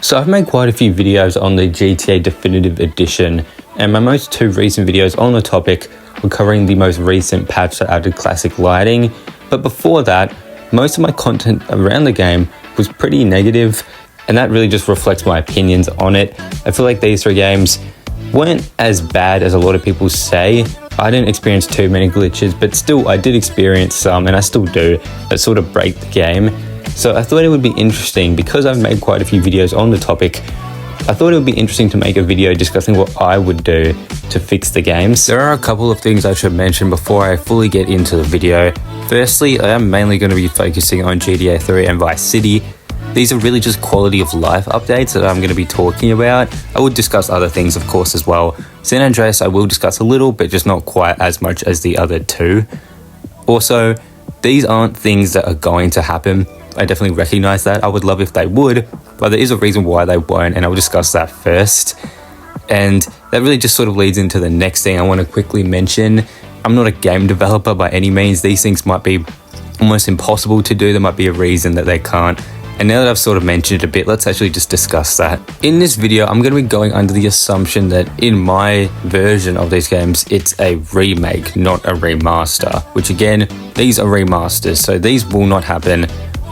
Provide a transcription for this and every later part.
So I've made quite a few videos on the GTA Definitive Edition, and my most two recent videos on the topic were covering the most recent patch that added classic lighting. But before that, most of my content around the game was pretty negative, and that really just reflects my opinions on it. I feel like these three games weren't as bad as a lot of people say. I didn't experience too many glitches, but still I did experience some, and I still do, that sort of break the game. So I thought it would be interesting, because I've made quite a few videos on the topic, I thought it would be interesting to make a video discussing what I would do to fix the games. There are a couple of things I should mention before I fully get into the video. Firstly, I am mainly going to be focusing on GTA 3 and Vice City. These are really just quality of life updates that I'm going to be talking about. I would discuss other things, of course, as well. San Andreas I will discuss a little, but just not quite as much as the other two. Also, these aren't things that are going to happen. I definitely recognize that. I would love if they would, but there is a reason why they won't, and I'll discuss that first. And that really just sort of leads into the next thing I want to quickly mention. I'm not a game developer by any means. These things might be almost impossible to do. There might be a reason that they can't. And now that I've sort of mentioned it a bit, let's actually just discuss that. In this video, I'm going to be going under the assumption that in my version of these games, it's a remake, not a remaster, which again, these are remasters, so these will not happen.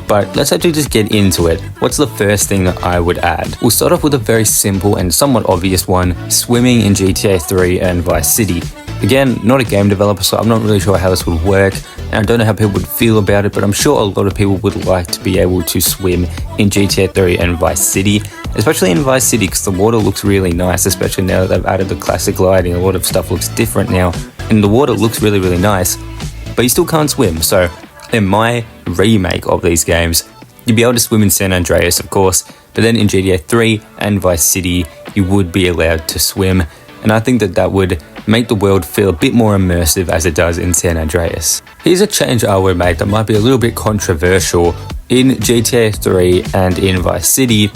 But let's actually just get into it. What's the first thing that I would add? We'll start off with a very simple and somewhat obvious one, swimming in GTA 3 and Vice City. Again, not a game developer, so I'm not really sure how this would work, and I don't know how people would feel about it, but I'm sure a lot of people would like to be able to swim in GTA 3 and Vice City, especially in Vice City, because the water looks really nice, especially now that they've added the classic lighting. A lot of stuff looks different now, and the water looks really, really nice, but you still can't swim. So in my remake of these games, you'd be able to swim in San Andreas, of course, but then in GTA 3 and Vice City, you would be allowed to swim, and I think that that would make the world feel a bit more immersive as it does in San Andreas. Here's a change I would make that might be a little bit controversial. In GTA 3 and in Vice City,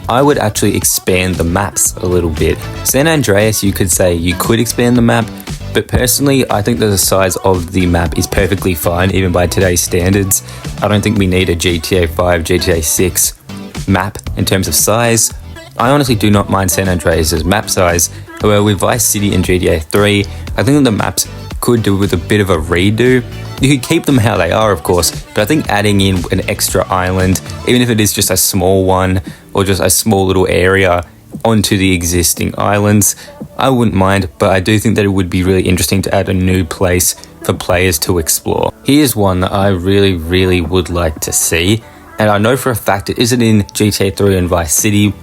I would actually expand the maps a little bit. San Andreas, you could say you could expand the map, but personally, I think that the size of the map is perfectly fine, even by today's standards. I don't think we need a GTA 5, GTA 6 map in terms of size. I honestly do not mind San Andreas' map size. However, with Vice City and GTA 3, I think that the maps could do with a bit of a redo. You could keep them how they are, of course, but I think adding in an extra island, even if it is just a small one or just a small little area onto the existing islands, I wouldn't mind, but I do think that it would be really interesting to add a new place for players to explore. Here's one that I really would like to see, and I know for a fact it isn't in GTA 3 and Vice City.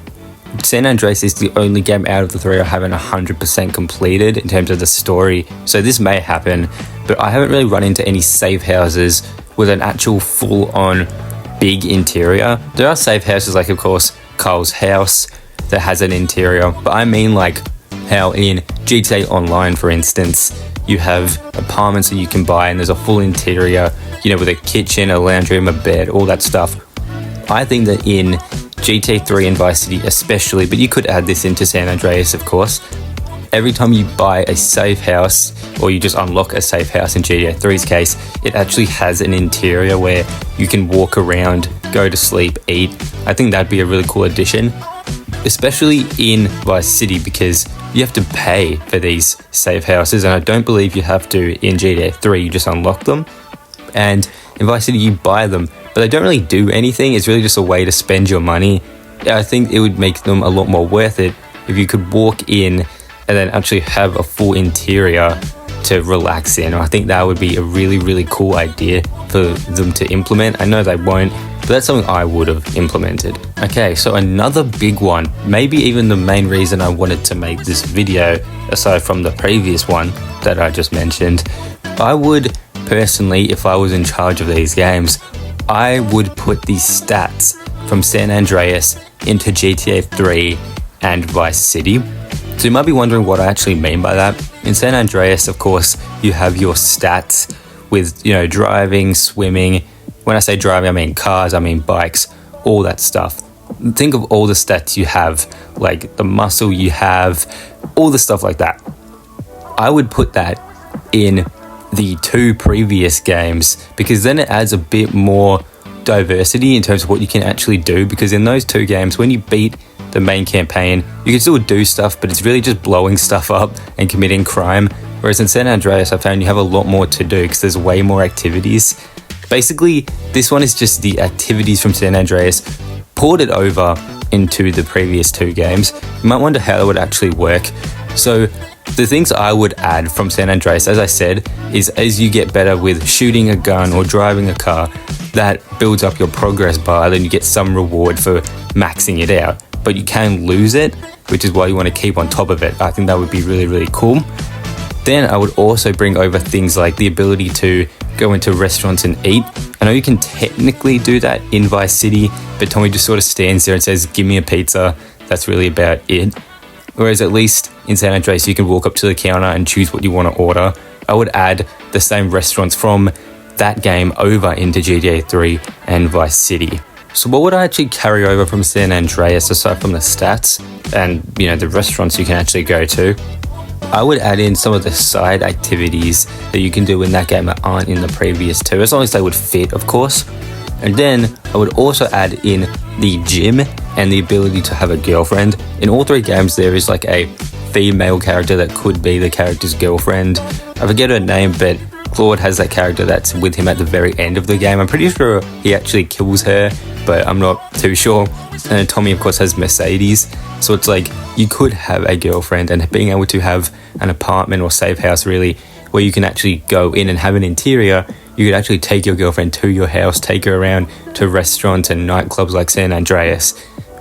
San Andreas is the only game out of the three I haven't 100% completed in terms of the story, so this may happen, but I haven't really run into any safe houses with an actual full-on big interior. There are safe houses like, of course, Carl's house that has an interior, but I mean like how in GTA Online, for instance, you have apartments that you can buy and there's a full interior, you know, with a kitchen, a laundry room, a bed, all that stuff. I think that in GTA 3 and Vice City especially, but you could add this into San Andreas, of course, every time you buy a safe house, or you just unlock a safe house in GTA 3's case, it actually has an interior where you can walk around, go to sleep, eat. I think that'd be a really cool addition, especially in Vice City, because you have to pay for these safe houses, and I don't believe you have to in GTA 3, you just unlock them. And in Vice City, you buy them, but they don't really do anything. It's really just a way to spend your money. I think it would make them a lot more worth it if you could walk in and then actually have a full interior to relax in. I think that would be a really cool idea for them to implement. I know they won't, but that's something I would have implemented. Okay, so another big one, maybe even the main reason I wanted to make this video, aside from the previous one that I just mentioned, I would personally, if I was in charge of these games, I would put the stats from San Andreas into GTA 3 and Vice City. So you might be wondering what I actually mean by that. In San Andreas, of course, you have your stats with, you know, driving, swimming. When I say driving, I mean cars, I mean bikes, all that stuff. Think of all the stats you have, like the muscle you have, all the stuff like that. I would put that in the two previous games, because then it adds a bit more diversity in terms of what you can actually do, because in those two games, when you beat the main campaign, you can still do stuff, but it's really just blowing stuff up and committing crime. Whereas in San Andreas, I found you have a lot more to do because there's way more activities. Basically, this one is just the activities from San Andreas ported over into the previous two games. You might wonder how that would actually work. So the things I would add from San Andreas, as I said, is as you get better with shooting a gun or driving a car, that builds up your progress bar, then you get some reward for maxing it out. But you can lose it, which is why you want to keep on top of it. I think that would be really, really cool. Then I would also bring over things like the ability to go into restaurants and eat. I know you can technically do that in Vice City, but Tommy just sort of stands there and says, "Give me a pizza." That's really about it. Whereas at least in San Andreas, you can walk up to the counter and choose what you want to order. I would add the same restaurants from that game over into GTA 3 and Vice City. So what would I actually carry over from San Andreas aside from the stats and, you know, the restaurants you can actually go to? I would add in some of the side activities that you can do in that game that aren't in the previous two, as long as they would fit, of course. And then I would also add in the gym and the ability to have a girlfriend. In all three games, there is like a female character that could be the character's girlfriend. I forget her name, but Claude has that character that's with him at the very end of the game. I'm pretty sure he actually kills her, but I'm not too sure. And Tommy, of course, has Mercedes. So it's like you could have a girlfriend, and being able to have an apartment or safe house, really, where you can actually go in and have an interior. You could actually take your girlfriend to your house, take her around to restaurants and nightclubs like San Andreas.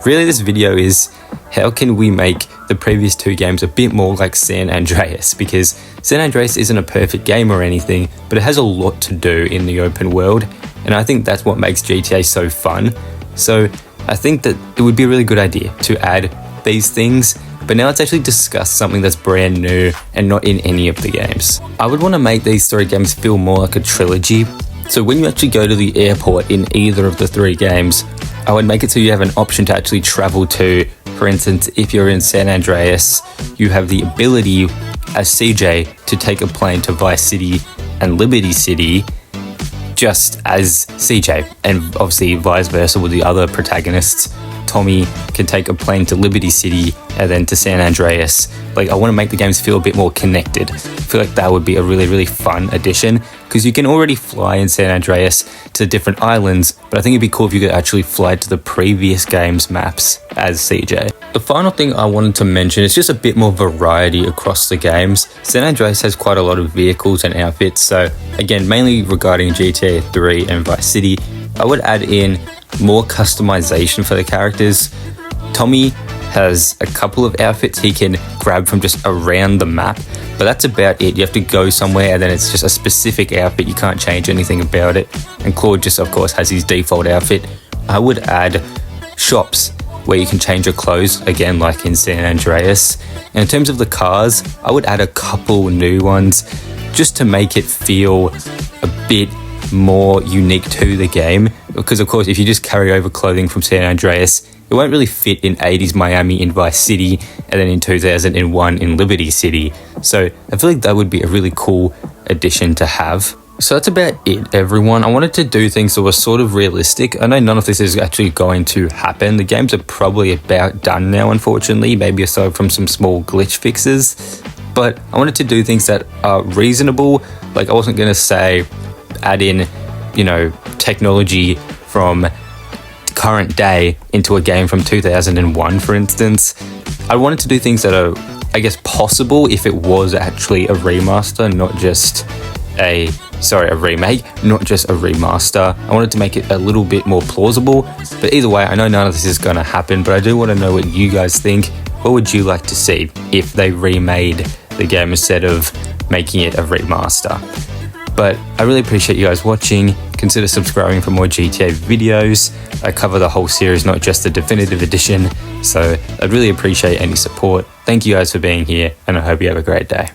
Really, this video is how can we make the previous two games a bit more like San Andreas, because San Andreas isn't a perfect game or anything, but it has a lot to do in the open world, and I think that's what makes GTA so fun. So I think that it would be a really good idea to add these things, but now let's actually discuss something that's brand new and not in any of the games. I would want to make these three games feel more like a trilogy. So when you actually go to the airport in either of the three games, I would make it so you have an option to actually travel to. For instance, if you're in San Andreas, you have the ability as CJ to take a plane to Vice City and Liberty City just as CJ, and obviously vice versa with the other protagonists. Tommy can take a plane to Liberty City and then to San Andreas. Like, I want to make the games feel a bit more connected. I feel like that would be a really, really fun addition, because you can already fly in San Andreas to different islands, but I think it'd be cool if you could actually fly to the previous game's maps as CJ. The final thing I wanted to mention is just a bit more variety across the games. San Andreas has quite a lot of vehicles and outfits, so again, mainly regarding GTA 3 and Vice City, I would add in more customization for the characters. Tommy has a couple of outfits he can grab from just around the map, but that's about it. You have to go somewhere and then it's just a specific outfit. You can't change anything about it. And Claude just, of course, has his default outfit. I would add shops where you can change your clothes, again, like in San Andreas. And in terms of the cars, I would add a couple new ones just to make it feel a bit more unique to the game, because of course if you just carry over clothing from San Andreas, it won't really fit in 80s Miami in Vice City and then in 2001 in Liberty City. So I feel like that would be a really cool addition to have. So that's about it, everyone. I wanted to do things that were sort of realistic. I know none of this is actually going to happen. The games are probably about done now, unfortunately, maybe aside from some small glitch fixes, but I wanted to do things that are reasonable. Like, I wasn't going to say add in, you know, technology from current day into a game from 2001, for instance. I wanted to do things that are, I guess, possible if it was actually a remaster, not just a remake, not just a remaster. I wanted to make it a little bit more plausible, but either way, I know none of this is going to happen, but I do want to know what you guys think. What would you like to see if they remade the game instead of making it a remaster? But I really appreciate you guys watching. Consider subscribing for more GTA videos. I cover the whole series, not just the definitive edition, so I'd really appreciate any support. Thank you guys for being here, and I hope you have a great day.